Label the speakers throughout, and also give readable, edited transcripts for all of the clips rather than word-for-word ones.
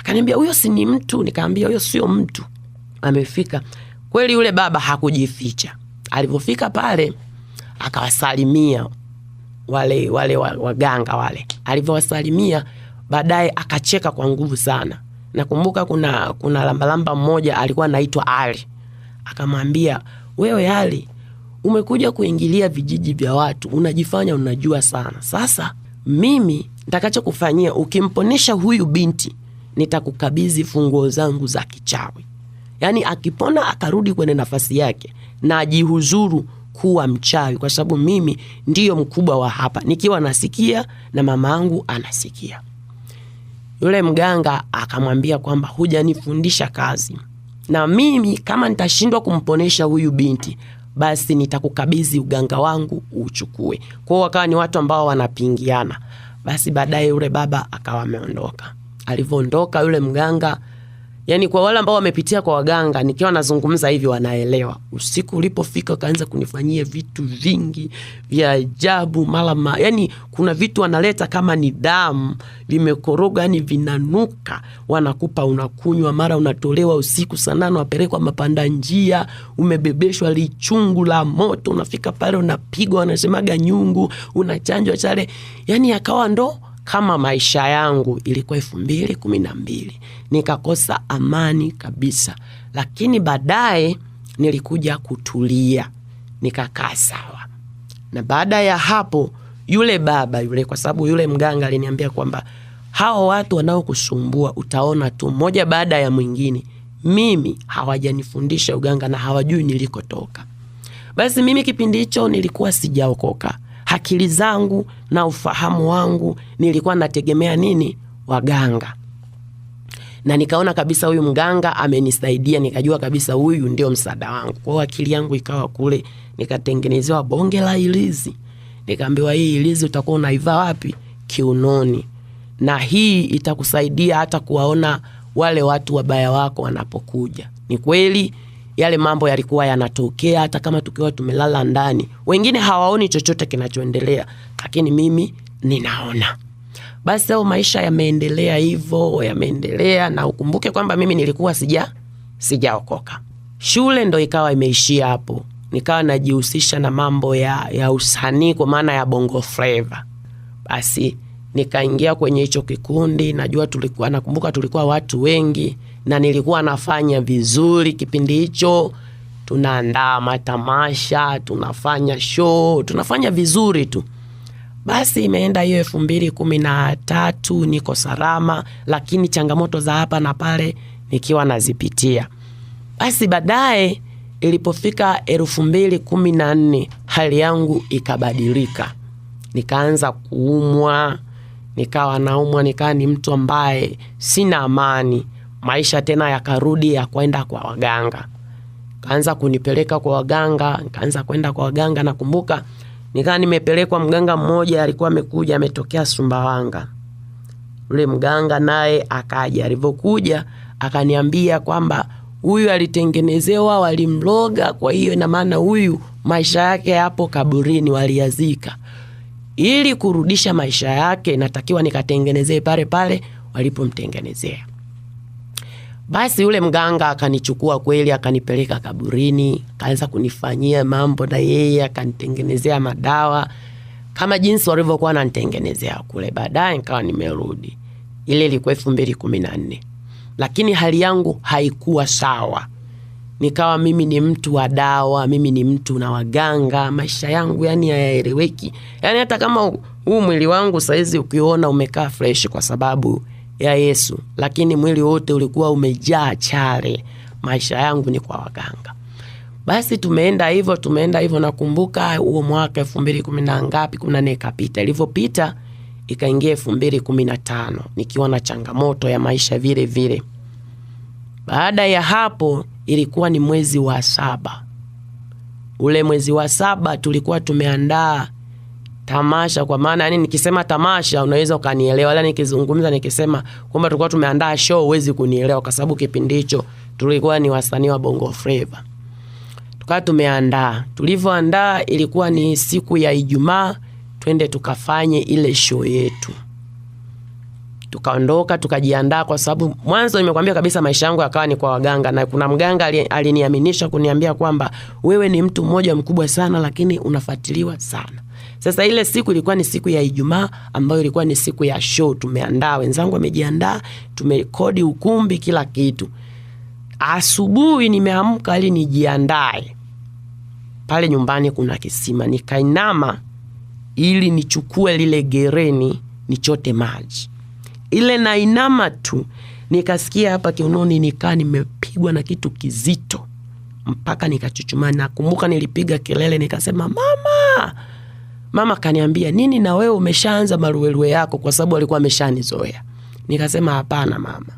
Speaker 1: Akaniambia huyo si ni mtu. Nikamwambia huyo sio mtu, amefika. Kweli yule baba hakujificha. Alipofika pale akawasalimia wale waganga wale. Alivyowasalimia baadaye akacheka kwa nguvu sana. Nakumbuka kuna lambalamba mmoja alikuwa anaitwa Ali. Akamwambia, wewe Ali, umekuja kuingilia vijiji vya watu, unajifanya unajua sana. Sasa mimi nitakacho kufanyia, ukimponesha huyu binti, nitakukabidhi funguo zangu za kichawi. Yani akipona akarudi kwenye nafasi yake na ajihuzuru kuwa mchawi, kwa sababu mimi ndiyo mkubwa wa hapa, nikiwa nasikia na mama yangu anasikia. Yule mganga akamwambia kwamba hujanifundisha kazi, na mimi kama nitashindwa kumponesha huyu binti, basi nitakukabidhi uganga wangu uchukue. Kwa hiyo wakawa ni watu ambao wanapingiana. Basi baadaye yule baba akawa ameondoka. Alivyoondoka yule mganga, yani kwa wale ambao wamepitia kwa waganga, nikiwa nazungumza hivi wanaelewa. Usiku ulipofika kaanza kunifanyia vitu vingi vya ajabu, yani kuna vitu wanaleta kama ni damu vimekoroga, yani vinanuka, wanakupa unakunywa, mara unatolewa usiku sana unapelekwa mapanda njia, umebebeshwa lichungu la moto, unafika pale unapigwa, wanasemaga nyungu, unachanjwa chale. Yani akawa ndo kama maisha yangu. Ilikuwa 2012. Nikakosa amani kabisa. Lakini baadaye nilikuja kutulia, nikakaa sawa. Na baada ya hapo yule baba yule, kwa sababu yule mganga aliniambia kwamba hao watu wanaokusumbua utaona tu mmoja baada ya mwingine, mimi hawajanifundisha uganga na hawajui nilikotoka. Basi mimi kipindi hicho nilikuwa sijaokoka. Akili zangu na ufahamu wangu nilikuwa nategemea nini? Waganga. Na nikaona kabisa huyu mganga amenisaidia, nikajua kabisa huyu ndio msaada wangu. Kwa hiyo akili yangu ikawa kule, nikatengenezewa bonge la ilizi. Nikaambiwa hii ilizi utakuwa unaivaa wapi? Kiunoni. Na hii itakusaidia hata kuwaona wale watu wabaya wako wanapokuja. Ni kweli yale mambo yalikuwa yanatokea hata kama tukiwa tumelala ndani. Wengine hawaoni chochote kinachoendelea, lakini mimi ninaona. Basi hao maisha yameendelea hivyo, yameendelea, na ukumbuke kwamba mimi nilikuwa sijaokoka. Shule ndo ikawa imeishia hapo. Nikawa najihusisha na mambo ya usanii kwa maana ya Bongo Flava. Basi nikaingia kwenye hicho kikundi. Nakumbuka tulikuwa watu wengi na nilikuwa nafanya vizuri kipindi hicho. Tunaandaa matamasha, tunafanya show, tunafanya vizuri tu. Basi imeenda hiyo 2013, niko salama, lakini changamoto za hapa na pale nikiwa nazipitia. Basi baadaye ilipofika 2014 hali yangu ikabadilika. Nikaanza kuumwa, nikawa naumwa, nikawa ni mtu ambaye sina amani. Maisha tena yakarudi ya kwenda kwa waganga. Kaanza kunipeleka kwa waganga, nikaanza kwenda kwa waganga. Nakumbuka nikawa nimepelekwa mganga mmoja, alikuwa amekuja ametokea Sumbawanga. Yule mganga naye akaja. Alivyokuja akaniambia kwamba huyu alitengenezewa, walimloga, kwa hiyo ina maana huyu maisha yake hapo kaburini waliazika. Ili kurudisha maisha yake natakiwa nikatengenezee pale pale walipomtengenezea. Basi yule mganga akanichukua kweli, akanipeleka kaburini, kaanza kunifanyia mambo na yeye, akanitengenezea madawa kama jinsi walivyokuwa wananitengenezea kule. Baadaye nikawa nimerudi. Ile ilikuwa 2014. Lakini hali yangu haikuwa sawa. Nikawa mimi ni mtu wa dawa, mimi ni mtu na waganga, maisha yangu yani hayaeleweki. Yani hata kama huu mwili wangu saizi ukiona umekaa fresh kwa sababu ya Yesu, lakini mwili wote ulikuwa umejaa chale. Maisha yangu ni kwa waganga. Basi tumeenda hivyo. Nakumbuka huo mwaka 2010 ngapi, 14 kapita. Ilivyopita ikaingia 2015 nikiwa na changamoto ya maisha vile vile. Baada ya hapo ilikuwa ni mwezi wa 7. Ule mwezi wa 7 tulikuwa tumeandaa tamasha, kwa maana yani nikisema tamasha unaweza ukanielewa, ila nikizungumza nikisema kwamba tulikuwa tumeandaa show huwezi kunielewa, kwa sababu kipindi hicho tulikuwa ni wasanii wa Bongo Flava. Tukawa tumeandaa. Tulivyoandaa ilikuwa ni siku ya Ijumaa, twende tukafanye ile show yetu. Tukaondoka, tukajiandaa kwa sababu mwanzo nimekwambia kabisa maisha yangu yakawa ni kwa waganga, na kuna mganga aliniaminisha kuniambia kwamba wewe ni mtu mmoja mkubwa sana lakini unafuatiliwa sana. Sasa ile siku ilikuwa ni siku ya Ijumaa ambayo ilikuwa ni siku ya show. Tumeandaa, wenzangu wamejiandaa, tumerekodi ukumbi, kila kitu. Asubuhi nimeamka ili nijiandae. Pale nyumbani kuna kisima, nikainama ili nichukue lile gereni nichote maji. Ile nainama tu nikasikia hapa kiunoni nikaa nimepigwa na kitu kizito mpaka nikachuchuma. Nakumbuka nilipiga kelele nikasema mama. Mama kaniambia nini, na wewe umeshaanza maruweruwe yako, kwa sababu alikuwa ameshanizoea. Nikasema hapana mama.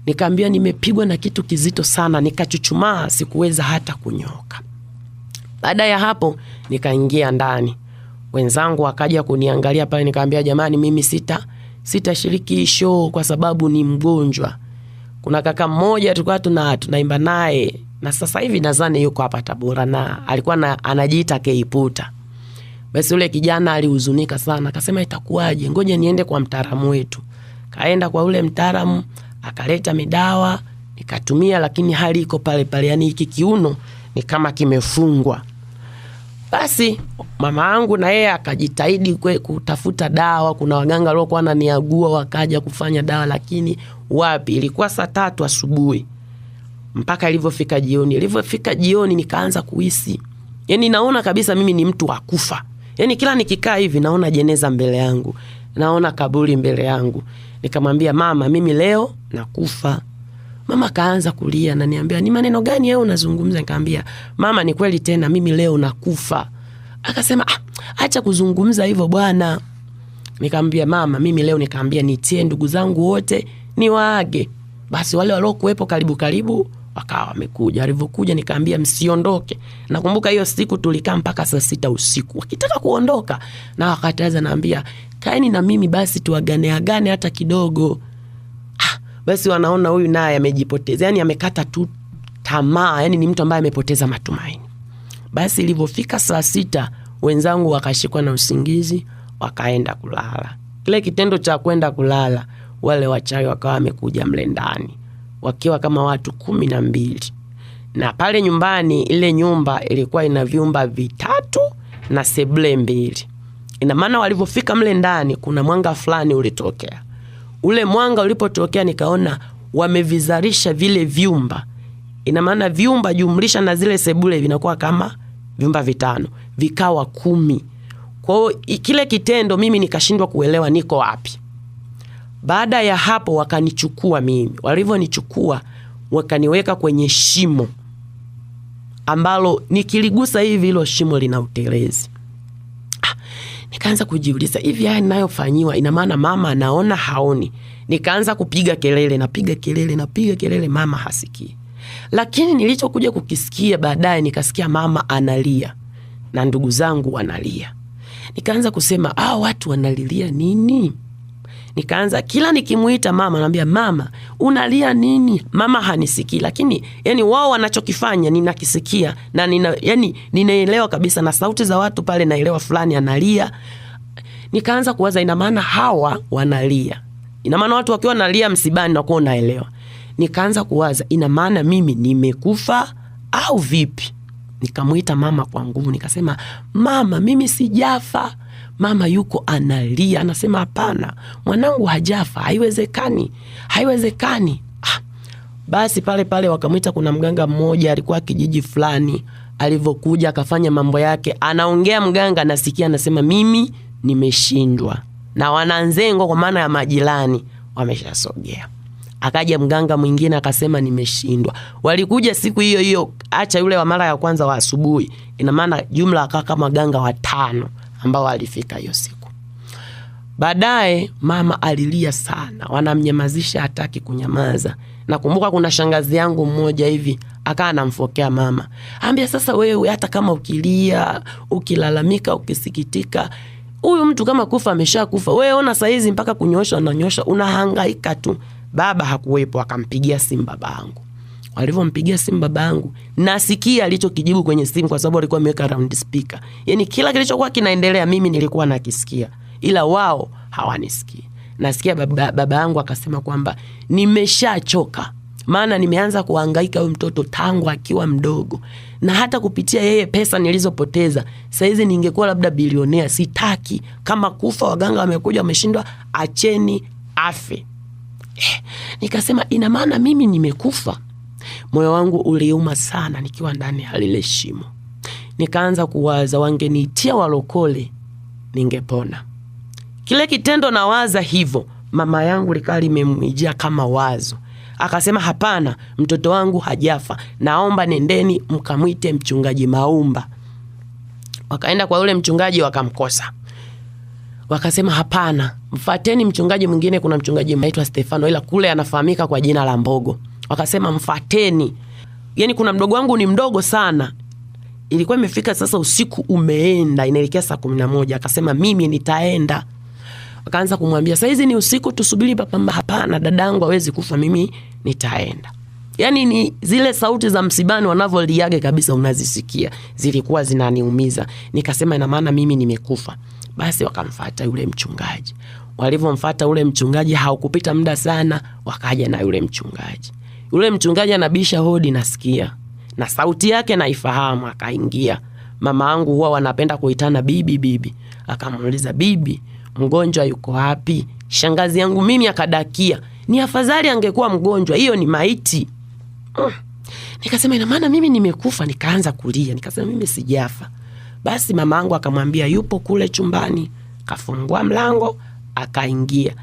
Speaker 1: Nikamwambia nimepigwa na kitu kizito sana, nikachuchuma, sikuweza hata kunyoka. Baada ya hapo nikaingia ndani. Wenzangu wakaja kuniangalia pale, nikamwambia jamani mimi sitashiriki show kwa sababu ni mgonjwa. Kuna kaka mmoja tulikuwa tunaimba naye, na sasa hivi nadhani yuko hapa Tabora, na alikuwa anajiita Keiputa. Basi yule kijana alihuzunika sana, akasema itakuwaje, ngoja niende kwa mtaalamu wetu. Kaenda kwa ule mtaalamu, akaleta midawa, nikatumia, lakini hali iko pale pale, yani hiki kiuno ni kama kimefungwa. Basi mama yangu na yeye akajitahidi kutafuta dawa. Kuna waganga waliokuwa wananiagua wakaja kufanya dawa, lakini wapi. Ilikuwa saa 3 asubuhi mpaka ilivyofika jioni. Ilivyofika jioni nikaanza kuhisi, yani naona kabisa mimi ni mtu wa kufa. Yani kila nikikaa hivi naona jeneza mbele yangu, naona kaburi mbele yangu. Nikamwambia mama, mimi leo nakufa. Mama kaanza kulia na niambia, ni maneno gani wewe unazungumza? Nikamwambia mama, ni kweli tena mimi leo nakufa. Akasema acha kuzungumza hivyo bwana. Nikamwambia mama, mimi leo, nikamwambia nitie ndugu zangu wote niwaage. Basi wale waliokuepo karibu wakawa wamekuja. Alivyokuja nikamwambia msiondoke. Nakumbuka hiyo siku tulikaa mpaka saa 6 usiku. Wakitaka kuondoka na wakataza, naambia kaeni na mimi basi tuagane hata kidogo. Basi wanaona huyu naye amejipoteza, yani amekata tu tamaa, yani ni mtu ambaye amepoteza matumaini. Basi ilivyofika saa 6 wenzangu wakashikwa na usingizi, wakaenda kulala. Kile kitendo cha kwenda kulala, wale wachawi wakawa wamekuja mle ndani wakiwa kama watu 12. Na pale nyumbani, ile nyumba ilikuwa ina vyumba 3 na sebule 2. Ina maana walivyofika mle ndani kuna mwanga fulani ulitokea. Ule mwanga ulipotokea nikaona wamevizarisha vile vyumba. Ina maana vyumba jumlisha na zile sebule vinakuwa kama vyumba 5, vikawa 10. Kwa hiyo kile kitendo mimi nikashindwa kuelewa niko wapi. Baada ya hapo wakanichukua mimi. Walivyonichukua wakaniweka kwenye shimo ambalo nikiligusa hivi hilo shimo lina utelezi. Nikaanza kujiuliza, hivi haya ninayofanyiwa ina maana mama anaona haoni? Nikaanza kupiga kelele, napiga kelele, mama hasikii. Lakini nilichokuja kukisikia baadaye, nikasikia mama analia na ndugu zangu wanalia. Nikaanza kusema, watu wanalilia nini? Nikaanza kila nikimuita mama, naambia mama, unalia nini? Mama hanisikii, lakini yani wao wanachokifanya ninakisikia na ninaelewa kabisa, na sauti za watu pale naelewa fulani analia. Nikaanza kuwaza, ina maana hawa wanalia. Ina maana watu wakiwa wanalia msibani na kuwa unaelewa. Nikaanza kuwaza, ina maana mimi nimekufa au vipi? Nikamuita mama kwa nguvu, nikasema, mama, mimi sijafa. Mama yuko analia, anasema hapana, mwanangu hajafa, haiwezekani. Basi pale wakamuita, kuna mganga mmoja alikuwa kijiji fulani. Alivyokuja akafanya mambo yake, anaongea mganga, nasikia anasema mimi nimeshindwa, na wananzengo kwa maana ya majirani wameshasogea. Akaja mganga mwingine akasema nimeshindwa. Walikuja siku hiyo hiyo, acha yule wa mara ya kwanza wa asubuhi. Ina maana jumla akawa kama ganga 5 ambao walifika hiyo siku. Baadaye mama alilia sana, wanamnyamazisha, hataki kunyamaza. Nakumbuka kuna shangazi yangu mmoja hivi akawa anamfokea mama. Ambia, sasa wewe hata kama ukilia, ukilalamika, ukisikitika, huyu mtu kama kufa ameshakufa. Wewe ona saizi mpaka kunyosha unanyosha, unahangaika tu. Baba hakuwepo, akampigia simu babangu. Walivyompigia simu babangu, nasikia alichokijibu kwenye simu kwa sababu alikuwa ameweka round speaker. Yani kila kilichokuwa kinaendelea mimi nilikuwa nakisikia, ila wao hawanisikii. nasikia baba yangu akasema kwamba nimeshachoka, maana nimeanza kuhangaika huyu mtoto tangu akiwa mdogo, na hata kupitia yeye pesa nilizopoteza saizi ningekuwa labda bilionea. Sitaki, kama kufa waganga wamekuja wameshindwa, acheni afe. Nikasema ina maana mimi nimekufa. Moyo wangu uliuma sana nikiwa ndani ya lile shimo. Nikaanza kuwaza, wangeniitia walokole ningepona. Kile kitendo nawaza hivyo, mama yangu likali limemjia kama wazo. Akasema hapana, mtoto wangu hajafa, naomba nendeni mkamwite mchungaji Maumba. Wakaenda kwa yule mchungaji wakamkosa. Wakasema hapana, mfateni mchungaji mwingine, kuna mchungaji anaitwa Stefano ila kule anafahamika kwa jina la Mbogo. Wakasema mfateni. Yani kuna mdogo wangu ni mdogo sana. Ilikuwa imefika sasa usiku umeenda, inaelekea saa 11. Akasema mimi nitaenda. Wakaanza kumwambia saizi ni usiku tusubiri papa. Hapana, dadangu hawezi kufa, mimi nitaenda. Yani ni zile sauti za msibani wanavyoliage kabisa unazisikia, zilikuwa zinaniumiza. Nikasema ina maana mimi nimekufa. Basi wakamfuata yule mchungaji. Walivyomfuata yule mchungaji, haukupita muda sana wakaja na yule mchungaji. Yule mchungaji anabisha hodi, nasikia na sauti yake naifahamu. Akaingia. Mama yangu huwa wanapenda kuitana bibi bibi. Akamuuliza, bibi, mgonjwa yuko wapi? Shangazi yangu mimi akadakia, ni afadhali angekuwa mgonjwa, hiyo ni maiti. Nikasema ina maana mimi nimekufa. Nikaanza kulia, nikasema mimi sijafa. Basi mama yangu akamwambia yupo kule chumbani. Kafungua mlango akaingia.